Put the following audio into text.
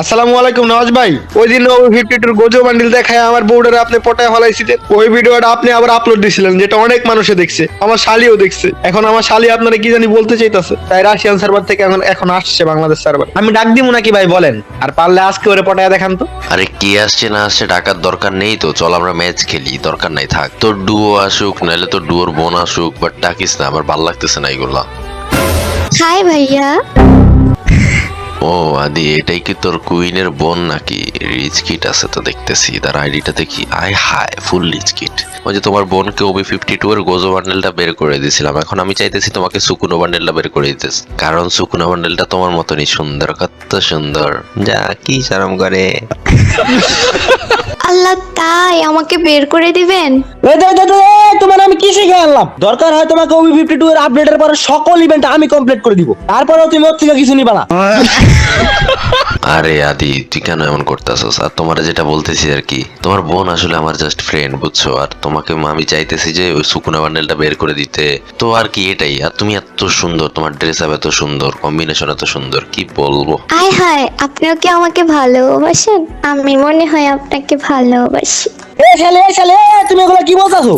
আসসালামু আলাইকুম নওয়াজ ভাই। ওই দিন ও 52 গোজো বান্ডিল দেখায় আমার বউডারে আপনি পটায় ফলাইছিলেন। ওই ভিডিওটা আপনি আবার আপলোড দিছিলেন, যেটা অনেক মানুষে দেখছে, আমার শালিও দেখছে। এখন আমার শালি আপনারা কি জানি বলতে চাইতাছে, তাই রাশিয়ান সার্ভার থেকে এখন আসছে বাংলাদেশ সার্ভার। আমি ডাক দিমু নাকি ভাই বলেন? আর পারলে আজকে ওরে পটায় দেখান তো। আরে কি আসছে না আসছে ডাকার দরকার নেই তো, চল আমরা ম্যাচ খেলি, দরকার নাই থাক। তোর ডুও আসুক নাহলে তোর ডুয়োর বোন আসুক, বাট ডাকিস না, আমার ভাল লাগতেছে না এগুলা। হাই ভাইয়া। ও আদি, এটাই কি তোর কুইনের বোন নাকি? রিচ কিট আছে তো দেখতেছি, তার আইডিটা দেখি। আয় হায়, ফুল রিচ কিট। ওই যে তোমার বোনকে ওবি 52 এর গোজো বান্ডেলটা বের করে দিয়েছিলাম, এখন আমি চাইতেছি তোমাকে সুকুনো বান্ডেলটা বের করে দিতে, কারণ সুকুনো বান্ডেলটা তোমার মতনই সুন্দর, কত সুন্দর। যা কি শরম করে। আল্লাহ, তাই আমাকে বের করে দিবেন? তোমার আমি কি শিখে আনলাম? দরকার হয় তোমাকে ওবি 52 এর আপডেটের পরে সকল ইভেন্ট আমি কমপ্লিট করে দিব, তারপরেও তুমি ওর থেকে কিছু নিবা না। আরে আদি, তুই কেন এমন করতেছস? আর তোমার যেটা বলতেছি আর কি, তোমার বোন আসলে আমার জাস্ট ফ্রেন্ড, বুঝছো? আর তোমাকে আমি চাইতেছি যে ওই সুকুনা বান্ডেলটা বের করে দিতে, তো আর কি এটাই। আর তুমি এত সুন্দর, তোমার ড্রেস আপ এত সুন্দর, কম্বিনেশন এত সুন্দর, কি বলবো। আয় হায়, আপনিও কি আমাকে ভালোবাসেন? আমি মনে হয় আপনাকে ভালোবাসি। এ শালে তুমি এগুলো কি বলতাছো?